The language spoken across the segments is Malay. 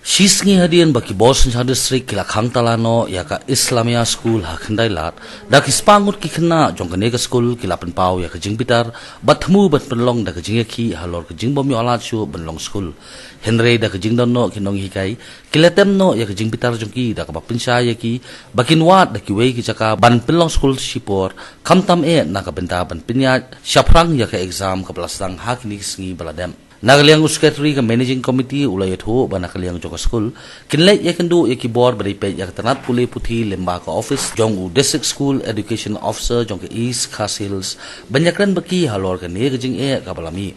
Shisngi hadian baki Boston Shah District kila khang talano ya ka Islamia School ha khandai lat da ki spangut ki khna jong ka nega school kila pen pau ya ka jing bitar batmu bat penlong da ka jing ki halor ka jing bom yo alat chu benlong school Henry da ka jing don no ki nong hi kai kila tem no ya ka jing bitar jong ki da ka bapin sha ya ki bakin wat da ki wei ki chaka ban penlong school shipor kam tam e na ka benta ban pinya shaprang ya ka exam ka plasang ha ki sngi baladem Nagaliang Secretary ka Managing Committee ulay ito ba nakaliang joka school kinlay yakandu yaki board beripet yak tanat puli puti lemba ka office jong u district school education officer jong ka East Castles banyakran baki halor ka ne jing e ka balami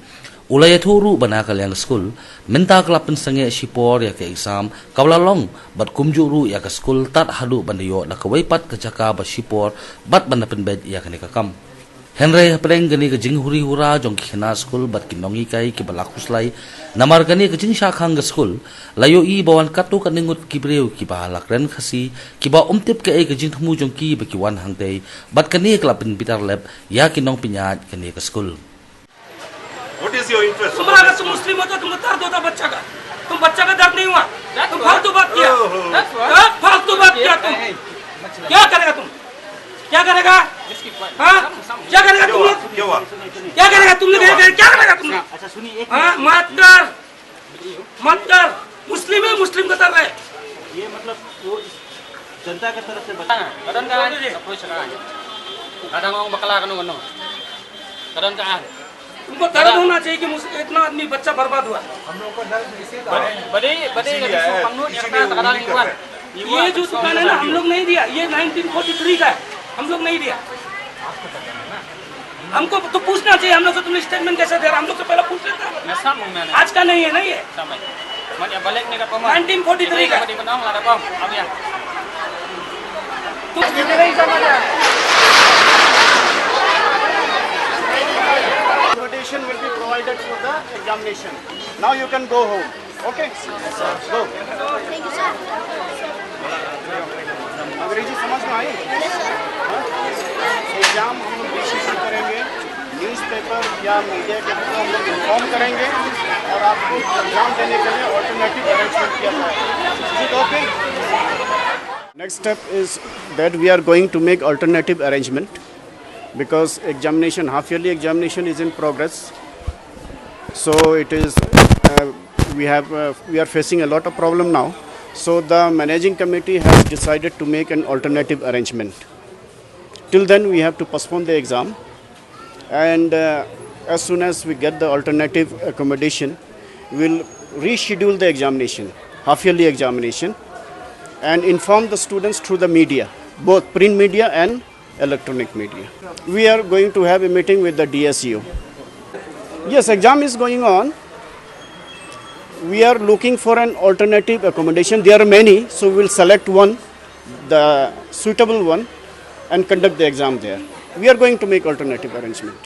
ulay ito ru ba nakaliang school menta klapen sange shipor yak exam kawlalong bat kumju ru yak school tat hadu bandayo nakawaipat ka jaka ba shipor bat banapen bed yak ne kam Henry Preng gani ka jing huri hura jong khina school bat kinongi kai ki balakuslai namar gani ka jing shakhang ga school layo I bawan katu ka ningut ki breu ki bahalak ren khasi ki ba umtip ka e ka jing thmu jong ki ba ki wan hangtei bat kani klapin pitar lab ya kinong pinyat kani ka school What is your interest? तुम्हारा तुम मुस्लिम हो तो तुम दर्द होता बच्चा का तुम बच्चा का दर्द नहीं हुआ तुम फालतू बात किया फालतू बात किया तुम क्या करेगा तुम क्या करेगा हाँ क्या करेगा तुम लोग क्या करेगा तुमने क्या करेगा तुमने हाँ मत कर मुस्लिम है मुस्लिम का तर रहे ये मतलब वो जनता की तरफ से बताना kadang kan approach kan kadang orang bakal kanu kadang kan तुमको दर्द होना चाहिए कि इतना आदमी बच्चा बर्बाद हुआ हम लोग को दर्द इसी बड़े ये जो दुकान है ना हम लोग नहीं दिया ये 1943 का है हम लोग नहीं दिया हमको तो पूछना चाहिए हम लोग को तुमने स्टेटमेंट कैसे दे रहा हम लोग से पहले पूछ लेते हैं आज का नहीं है नहीं है 1943 का Accommodation will be provided for the examination. Now you can go home. Okay? Go. Thank you, sir. अंग्रेजी समझ में आई? एग्जाम हम लोग डिसीजन करेंगे न्यूज़पेपर या मीडिया के थ्रू हम लोग इन्फॉर्म करेंगे और आपको एग्जाम देने के लिए ऑल्टरनेटिव अरेंजमेंट किया जाएगा okay next step is that we are going to make alternative arrangement because examination half yearly examination is in progress, so it is we are facing a lot of problem now, so the managing committee has decided to make an alternative arrangement. Till then we have to postpone the exam, and as soon as we get the alternative accommodation we will reschedule the examination, half yearly examination, and inform the students through the media, both print media and electronic media. We are going to have a meeting with the DSU. Yes, exam is going on. We are looking for an alternative accommodation. There are many, so we will select one, the suitable one, and conduct the exam there. We are going to make alternative arrangement.